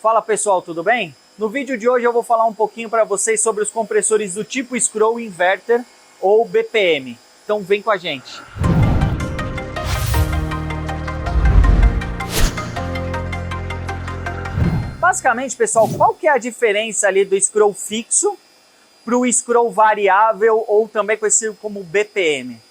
Fala pessoal, tudo bem? No vídeo de hoje eu vou falar um pouquinho para vocês sobre os compressores do tipo Scroll Inverter ou BPM. Então vem com a gente. Basicamente, pessoal, qual que é a diferença ali do scroll fixo para o scroll variável ou também conhecido como BPM?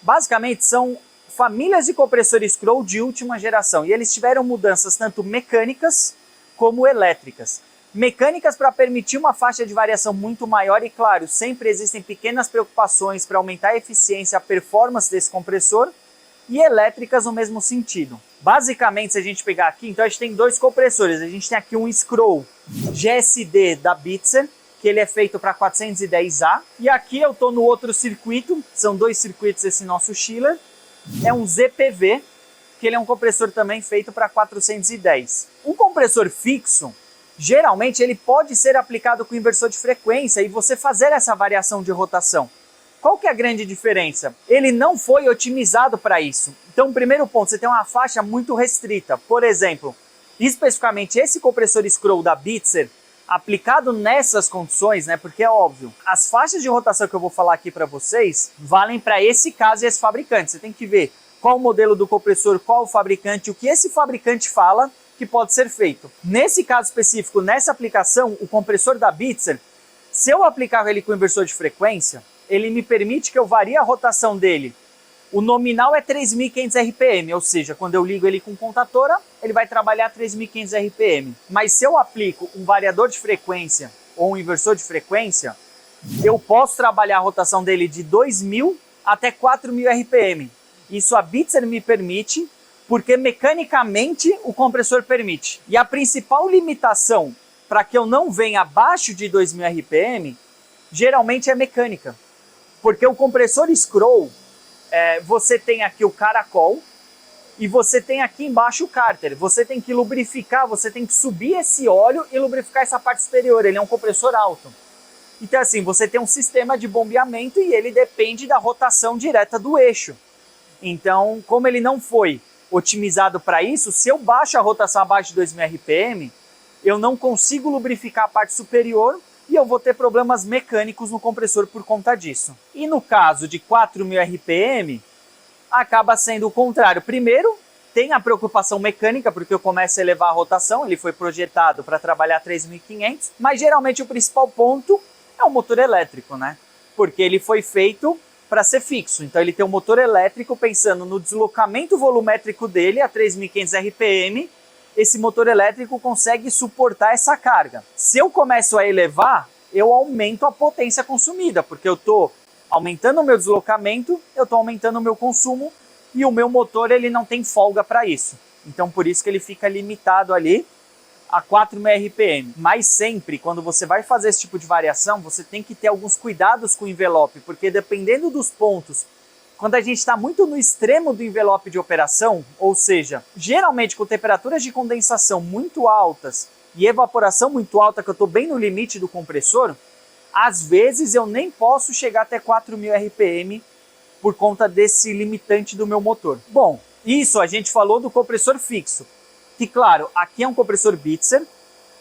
Basicamente são famílias de compressores scroll de última geração e eles tiveram mudanças tanto mecânicas como elétricas. Mecânicas para permitir uma faixa de variação muito maior e, claro, sempre existem pequenas preocupações para aumentar a eficiência, a performance desse compressor, e elétricas no mesmo sentido. Basicamente, se a gente pegar aqui, então a gente tem dois compressores. A gente tem aqui um Scroll GSD da Bitzer, que ele é feito para 410A, e aqui eu estou no outro circuito, são dois circuitos esse nosso chiller, é um ZPV, que ele é um compressor também feito para 410. Um compressor fixo, geralmente ele pode ser aplicado com inversor de frequência e você fazer essa variação de rotação. Qual que é a grande diferença? Ele não foi otimizado para isso. Então, primeiro ponto, você tem uma faixa muito restrita. Por exemplo, especificamente esse compressor Scroll da Bitzer, aplicado nessas condições, né? Porque é óbvio, as faixas de rotação que eu vou falar aqui para vocês valem para esse caso e esse fabricante. Você tem que ver qual o modelo do compressor, qual o fabricante, o que esse fabricante fala que pode ser feito. Nesse caso específico, nessa aplicação, o compressor da Bitzer, se eu aplicar ele com inversor de frequência, ele me permite que eu varie a rotação dele. O nominal é 3.500 RPM, ou seja, quando eu ligo ele com contatora, ele vai trabalhar 3.500 RPM. Mas se eu aplico um variador de frequência ou um inversor de frequência, eu posso trabalhar a rotação dele de 2.000 até 4.000 RPM. Isso a Bitzer me permite, porque mecanicamente o compressor permite. E a principal limitação para que eu não venha abaixo de 2.000 RPM, geralmente é mecânica. Porque o compressor Scroll, você tem aqui o caracol e você tem aqui embaixo o cárter. Você tem que lubrificar, você tem que subir esse óleo e lubrificar essa parte superior. Ele é um compressor alto. Então assim, você tem um sistema de bombeamento e ele depende da rotação direta do eixo. Então, como ele não foi otimizado para isso, se eu baixo a rotação abaixo de 2.000 RPM, eu não consigo lubrificar a parte superior e eu vou ter problemas mecânicos no compressor por conta disso. E no caso de 4.000 RPM, acaba sendo o contrário. Primeiro, tem a preocupação mecânica, porque eu começo a elevar a rotação, ele foi projetado para trabalhar 3.500, mas geralmente o principal ponto é o motor elétrico, né? Porque ele foi feito para ser fixo, então ele tem um motor elétrico pensando no deslocamento volumétrico dele a 3.500 RPM, esse motor elétrico consegue suportar essa carga. Se eu começo a elevar, eu aumento a potência consumida, porque eu estou aumentando o meu deslocamento, eu estou aumentando o meu consumo e o meu motor ele não tem folga para isso. Então por isso que ele fica limitado ali a 4.000 RPM. Mas sempre, quando você vai fazer esse tipo de variação, você tem que ter alguns cuidados com o envelope, porque dependendo dos pontos, quando a gente está muito no extremo do envelope de operação, ou seja, geralmente com temperaturas de condensação muito altas e evaporação muito alta, que eu estou bem no limite do compressor, às vezes eu nem posso chegar até 4.000 RPM por conta desse limitante do meu motor. Bom, isso a gente falou do compressor fixo, que claro, aqui é um compressor Bitzer,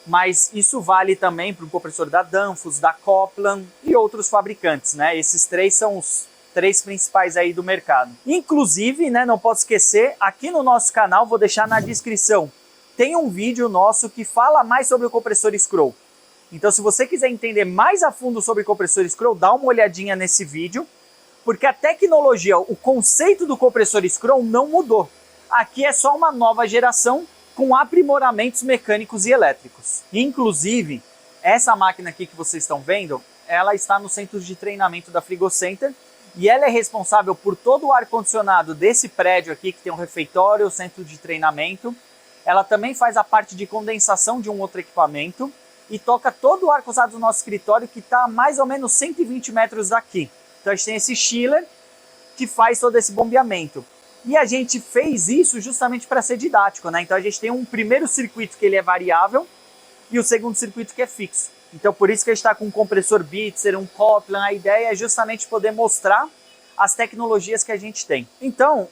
mas isso vale também para um compressor da Danfoss, da Copland e outros fabricantes, né? Esses três são os três principais aí do mercado. Inclusive, né, não posso esquecer, aqui no nosso canal, vou deixar na descrição, tem um vídeo nosso que fala mais sobre o compressor Scroll. Então, se você quiser entender mais a fundo sobre o compressor Scroll, dá uma olhadinha nesse vídeo, porque a tecnologia, o conceito do compressor Scroll não mudou. Aqui é só uma nova geração com aprimoramentos mecânicos e elétricos. Inclusive, essa máquina aqui que vocês estão vendo, ela está no centro de treinamento da Frigocenter, e ela é responsável por todo o ar-condicionado desse prédio aqui, que tem um refeitório, o centro de treinamento. Ela também faz a parte de condensação de um outro equipamento e toca todo o ar-condicionado do nosso escritório, que está a mais ou menos 120 metros daqui. Então a gente tem esse chiller que faz todo esse bombeamento. E a gente fez isso justamente para ser didático, né? Então a gente tem um primeiro circuito que ele é variável e o segundo circuito que é fixo. Então por isso que a gente está com um compressor Bitzer, um Copland. A ideia é justamente poder mostrar as tecnologias que a gente tem. Então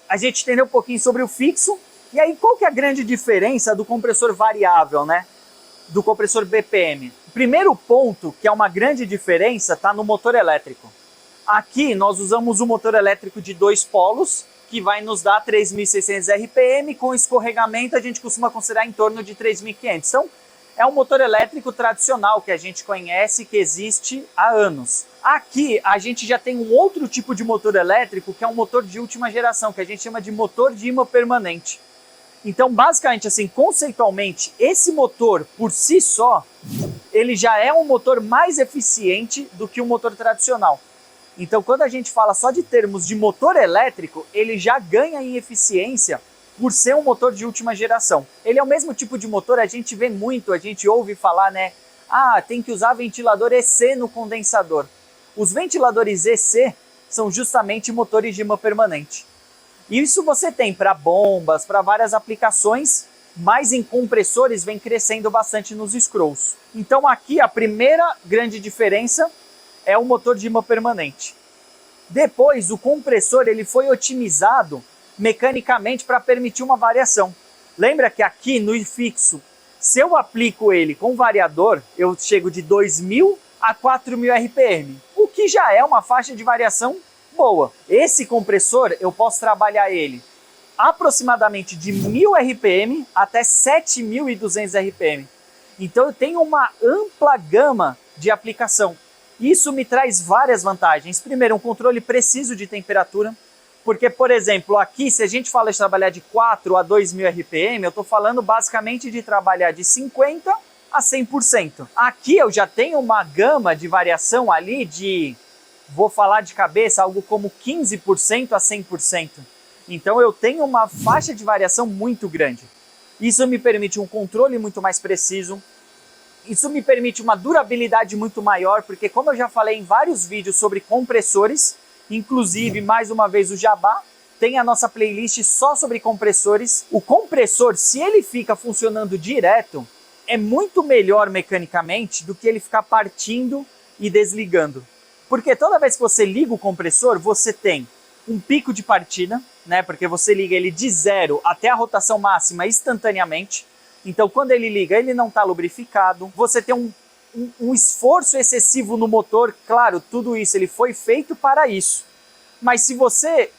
a gente entendeu um pouquinho sobre o fixo E aí, qual que é a grande diferença do compressor variável, né? Do compressor BPM? O primeiro ponto, que é uma grande diferença, está no motor elétrico. Aqui nós usamos um motor elétrico de 2 polos, que vai nos dar 3.600 RPM, com escorregamento a gente costuma considerar em torno de 3.500. Então, é um motor elétrico tradicional que a gente conhece, que existe há anos. Aqui a gente já tem um outro tipo de motor elétrico, que é um motor de última geração, que a gente chama de motor de ímã permanente. Então, basicamente, assim, conceitualmente, esse motor por si só, ele já é um motor mais eficiente do que um motor tradicional. Então, quando a gente fala só de termos de motor elétrico, ele já ganha em eficiência por ser um motor de última geração. Ele é o mesmo tipo de motor, a gente vê muito, a gente ouve falar, né? Ah, tem que usar ventilador EC no condensador. Os ventiladores EC são justamente motores de ímã permanente. Isso você tem para bombas, para várias aplicações, mas em compressores vem crescendo bastante nos scrolls. Então aqui a primeira grande diferença é o motor de ímã permanente. Depois, o compressor ele foi otimizado mecanicamente para permitir uma variação. Lembra que aqui no fixo, se eu aplico ele com variador, eu chego de 2.000 a 4.000 RPM, o que já é uma faixa de variação boa. Esse compressor, eu posso trabalhar ele aproximadamente de 1.000 RPM até 7.200 RPM. Então eu tenho uma ampla gama de aplicação. Isso me traz várias vantagens. Primeiro, um controle preciso de temperatura, porque, por exemplo, aqui, se a gente fala de trabalhar de 4 a 2.000 RPM, eu estou falando basicamente de trabalhar de 50% a 100%. Aqui eu já tenho uma gama de variação ali de, vou falar de cabeça, algo como 15% a 100%. Então eu tenho uma faixa de variação muito grande. Isso me permite um controle muito mais preciso. Isso me permite uma durabilidade muito maior, porque como eu já falei em vários vídeos sobre compressores, inclusive, mais uma vez, o Jabá, tem a nossa playlist só sobre compressores. O compressor, se ele fica funcionando direto, é muito melhor mecanicamente do que ele ficar partindo e desligando. Porque toda vez que você liga o compressor, você tem um pico de partida, né? Porque você liga ele de 0 até a rotação máxima instantaneamente. Então, quando ele liga, ele não está lubrificado. Você tem um esforço excessivo no motor. Claro, tudo isso ele foi feito para isso. Mas se você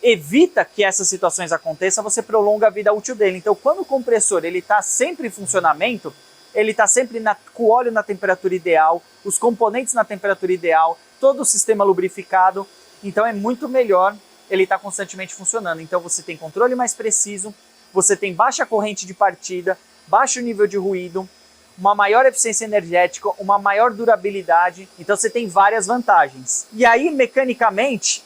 evita que essas situações aconteçam, você prolonga a vida útil dele. Então, quando o compressor está sempre em funcionamento, ele está sempre com o óleo na temperatura ideal, os componentes na temperatura ideal, todo o sistema lubrificado. Então, é muito melhor ele estar constantemente funcionando. Então, você tem controle mais preciso, você tem baixa corrente de partida, baixo nível de ruído, uma maior eficiência energética, uma maior durabilidade. Então você tem várias vantagens. E aí, mecanicamente,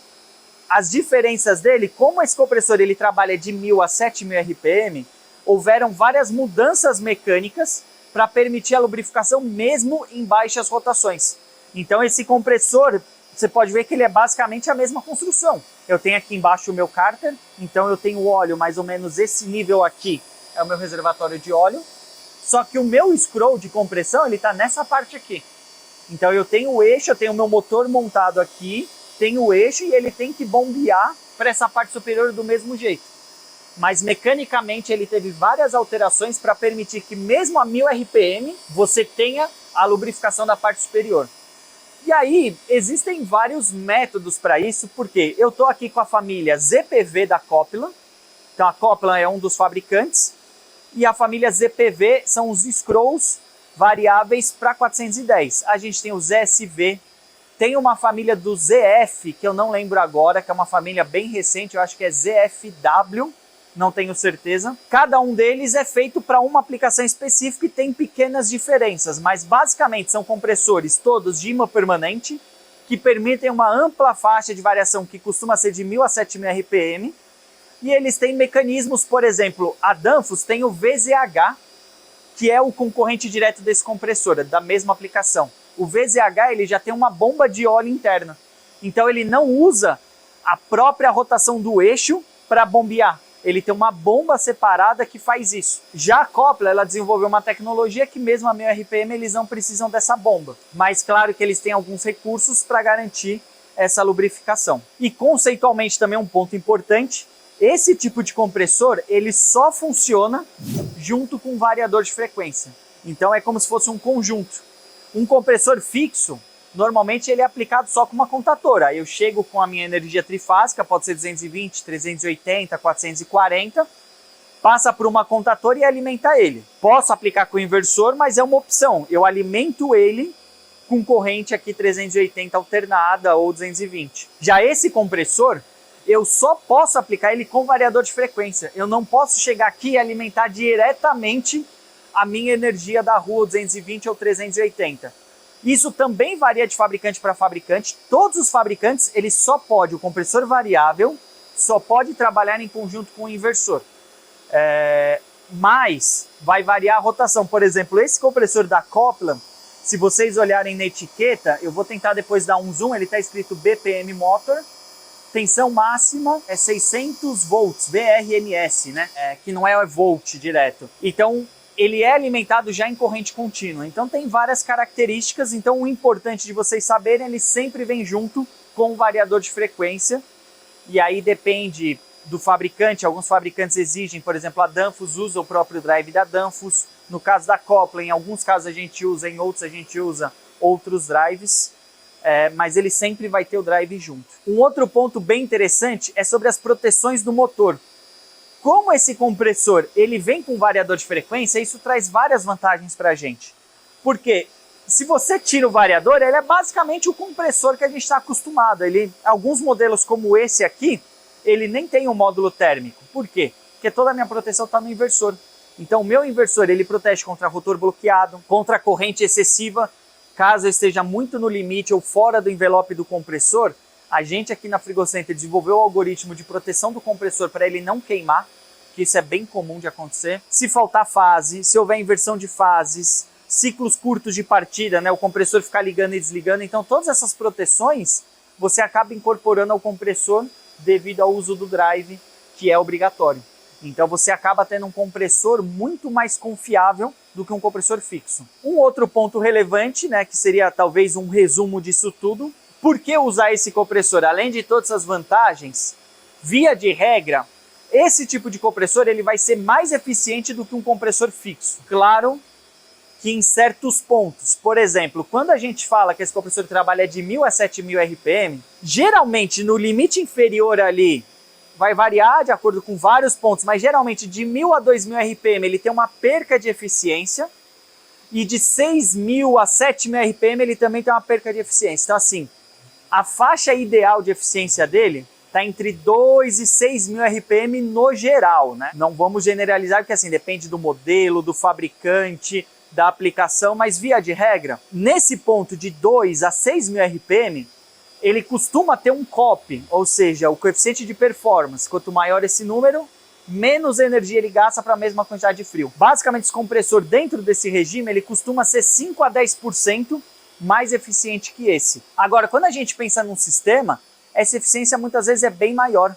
as diferenças dele, como esse compressor ele trabalha de 1.000 a 7.000 RPM, houveram várias mudanças mecânicas para permitir a lubrificação mesmo em baixas rotações. Então esse compressor, você pode ver que ele é basicamente a mesma construção. Eu tenho aqui embaixo o meu cárter, então eu tenho o óleo mais ou menos esse nível aqui, é o meu reservatório de óleo. Só que o meu scroll de compressão, ele está nessa parte aqui. Então eu tenho o eixo, eu tenho o meu motor montado aqui, tenho o eixo e ele tem que bombear para essa parte superior do mesmo jeito. Mas mecanicamente ele teve várias alterações para permitir que mesmo a 1.000 RPM você tenha a lubrificação da parte superior. E aí, existem vários métodos para isso, porque eu estou aqui com a família ZPV da Coplan. Então a Coplan é um dos fabricantes. E a família ZPV são os scrolls variáveis para 410. A gente tem o ZSV, tem uma família do ZF, que eu não lembro agora, que é uma família bem recente, eu acho que é ZFW, não tenho certeza. Cada um deles é feito para uma aplicação específica e tem pequenas diferenças, mas basicamente são compressores todos de ímã permanente, que permitem uma ampla faixa de variação que costuma ser de 1.000 a 7.000 RPM, e eles têm mecanismos, por exemplo, a Danfoss tem o VZH, que é o concorrente direto desse compressor, da mesma aplicação. O VZH ele já tem uma bomba de óleo interna, então ele não usa a própria rotação do eixo para bombear. Ele tem uma bomba separada que faz isso. Já a Coplan, ela desenvolveu uma tecnologia que mesmo a 1.000 RPM eles não precisam dessa bomba. Mas claro que eles têm alguns recursos para garantir essa lubrificação. E conceitualmente também um ponto importante, Esse tipo de compressor, ele só funciona junto com um variador de frequência. Então é como se fosse um conjunto. Um compressor fixo, normalmente ele é aplicado só com uma contatora. Aí eu chego com a minha energia trifásica, pode ser 220, 380, 440, passa por uma contatora e alimenta ele. Posso aplicar com o inversor, mas é uma opção. Eu alimento ele com corrente aqui 380 alternada ou 220. Já esse compressor, eu só posso aplicar ele com variador de frequência. Eu não posso chegar aqui e alimentar diretamente a minha energia da rua 220 ou 380. Isso também varia de fabricante para fabricante. Todos os fabricantes, eles só podem, o compressor variável, só pode trabalhar em conjunto com o inversor. Mas vai variar a rotação. Por exemplo, esse compressor da Copland, se vocês olharem na etiqueta, eu vou tentar depois dar um zoom, ele está escrito BPM Motor, tensão máxima é 600 volts, VRMS, né? Que não é volt direto. Então, ele é alimentado já em corrente contínua. Então, tem várias características. Então, o importante de vocês saberem, ele sempre vem junto com o variador de frequência. E aí depende do fabricante. Alguns fabricantes exigem, por exemplo, a Danfoss usa o próprio drive da Danfoss. No caso da Copland, em alguns casos a gente usa, em outros a gente usa outros drives. Mas ele sempre vai ter o drive junto. Um outro ponto bem interessante é sobre as proteções do motor. Como esse compressor ele vem com variador de frequência, isso traz várias vantagens para a gente. Porque se você tira o variador, ele é basicamente o compressor que a gente está acostumado. Alguns modelos como esse aqui, ele nem tem um módulo térmico. Por quê? Porque toda a minha proteção está no inversor. Então o meu inversor ele protege contra rotor bloqueado, contra corrente excessiva. Caso eu esteja muito no limite ou fora do envelope do compressor, a gente aqui na Frigocenter desenvolveu o algoritmo de proteção do compressor para ele não queimar, que isso é bem comum de acontecer. Se faltar fase, se houver inversão de fases, ciclos curtos de partida, né, o compressor ficar ligando e desligando, então todas essas proteções você acaba incorporando ao compressor devido ao uso do drive, que é obrigatório. Então você acaba tendo um compressor muito mais confiável do que um compressor fixo. Um outro ponto relevante, né, que seria talvez um resumo disso tudo, por que usar esse compressor? Além de todas as vantagens, via de regra, esse tipo de compressor ele vai ser mais eficiente do que um compressor fixo. Claro que em certos pontos, por exemplo, quando a gente fala que esse compressor trabalha de 1000 a 7000 RPM, geralmente no limite inferior ali, vai variar de acordo com vários pontos, mas geralmente de 1000 a 2000 RPM ele tem uma perca de eficiência e de 6000 a 7000 RPM ele também tem uma perca de eficiência. Então assim, a faixa ideal de eficiência dele está entre 2 e 6000 RPM no geral, né? Não vamos generalizar porque assim, depende do modelo, do fabricante, da aplicação, mas via de regra, nesse ponto de 2 a 6000 RPM, ele costuma ter um COP, ou seja, o coeficiente de performance. Quanto maior esse número, menos energia ele gasta para a mesma quantidade de frio. Basicamente, esse compressor dentro desse regime, ele costuma ser 5 a 10% mais eficiente que esse. Agora, quando a gente pensa num sistema, essa eficiência muitas vezes é bem maior.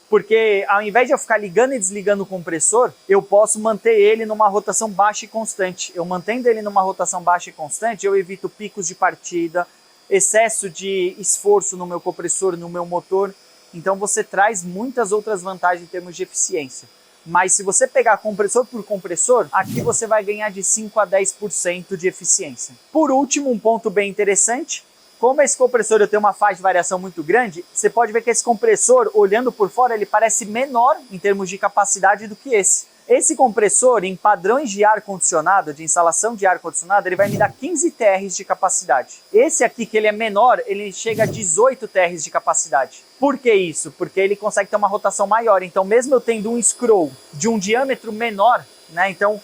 Porque ao invés de eu ficar ligando e desligando o compressor, eu posso manter ele numa rotação baixa e constante. Eu mantendo ele numa rotação baixa e constante, eu evito picos de partida, excesso de esforço no meu compressor, no meu motor. Então você traz muitas outras vantagens em termos de eficiência. Mas se você pegar compressor por compressor, aqui você vai ganhar de 5 a 10% de eficiência. Por último, um ponto bem interessante, como esse compressor tem uma faixa de variação muito grande, você pode ver que esse compressor, olhando por fora, ele parece menor em termos de capacidade do que esse. Esse compressor, em padrões de ar-condicionado, de instalação de ar-condicionado, ele vai me dar 15 TRs de capacidade. Esse aqui, que ele é menor, ele chega a 18 TRs de capacidade. Por que isso? Porque ele consegue ter uma rotação maior. Então, mesmo eu tendo um scroll de um diâmetro menor, né? Então,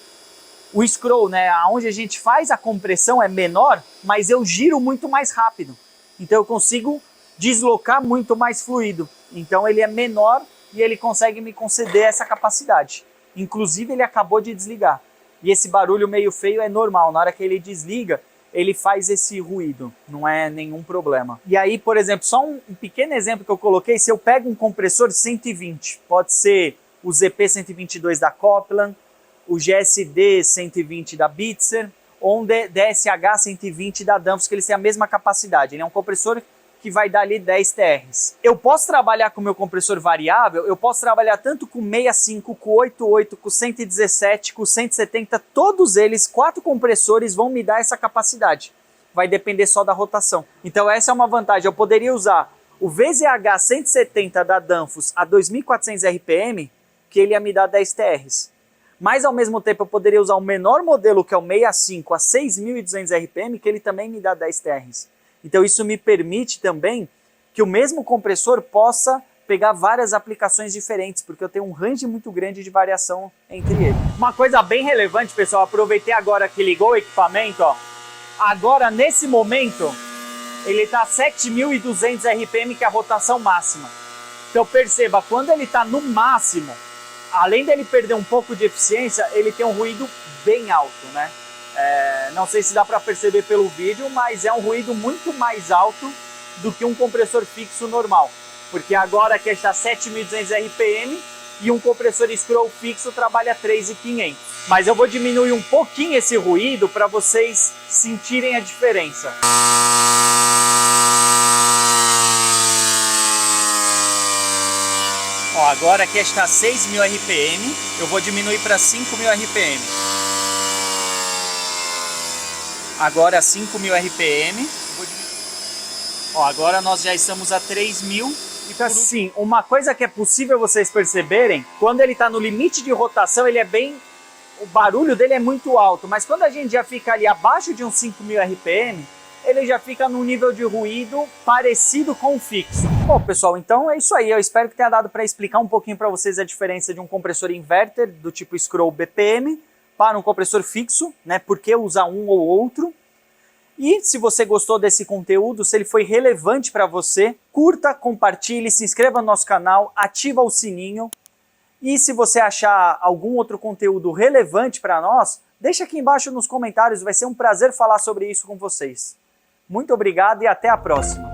o scroll, né, onde a gente faz a compressão é menor, mas eu giro muito mais rápido. Então, eu consigo deslocar muito mais fluido. Então, ele é menor e ele consegue me conceder essa capacidade. Inclusive, ele acabou de desligar. E esse barulho meio feio é normal. Na hora que ele desliga, ele faz esse ruído. Não é nenhum problema. E aí, por exemplo, só um pequeno exemplo que eu coloquei. Se eu pego um compressor de 120, pode ser o ZP122 da Copland, o GSD 120 da Bitzer, ou um DSH 120 da Danfoss, que eles têm a mesma capacidade. Ele é um compressor que vai dar ali 10 TRs. Eu posso trabalhar com o meu compressor variável, eu posso trabalhar tanto com 65, com 88, com 117, com 170, todos eles, 4 compressores vão me dar essa capacidade. Vai depender só da rotação. Então essa é uma vantagem, eu poderia usar o VZH 170 da Danfoss a 2.400 RPM, que ele ia me dar 10 TRs. Mas ao mesmo tempo eu poderia usar o menor modelo, que é o 65 a 6.200 RPM, que ele também me dá 10 TRs. Então isso me permite também que o mesmo compressor possa pegar várias aplicações diferentes, porque eu tenho um range muito grande de variação entre eles. Uma coisa bem relevante, pessoal, aproveitei agora que ligou o equipamento, ó. Agora nesse momento ele está a 7.200 RPM, que é a rotação máxima. Então perceba, quando ele está no máximo, além dele perder um pouco de eficiência, ele tem um ruído bem alto, né? Não sei se dá para perceber pelo vídeo, mas é um ruído muito mais alto do que um compressor fixo normal. Porque agora aqui está 7.200 RPM e um compressor scroll fixo trabalha 3.500. Mas eu vou diminuir um pouquinho esse ruído para vocês sentirem a diferença. Ó, agora aqui está 6.000 RPM, eu vou diminuir para 5.000 RPM. Agora 5.000 RPM. Ó, agora nós já estamos a 3.000. Então assim, uma coisa que é possível vocês perceberem, quando ele está no limite de rotação, ele é bem... O barulho dele é muito alto, mas quando a gente já fica ali abaixo de uns 5.000 RPM, ele já fica num nível de ruído parecido com o fixo. Bom, pessoal, então é isso aí. Eu espero que tenha dado para explicar um pouquinho para vocês a diferença de um compressor inverter do tipo Scroll BPM para um compressor fixo, né? Por que usar um ou outro. E se você gostou desse conteúdo, se ele foi relevante para você, curta, compartilhe, se inscreva no nosso canal, ativa o sininho. E se você achar algum outro conteúdo relevante para nós, deixa aqui embaixo nos comentários, vai ser um prazer falar sobre isso com vocês. Muito obrigado e até a próxima!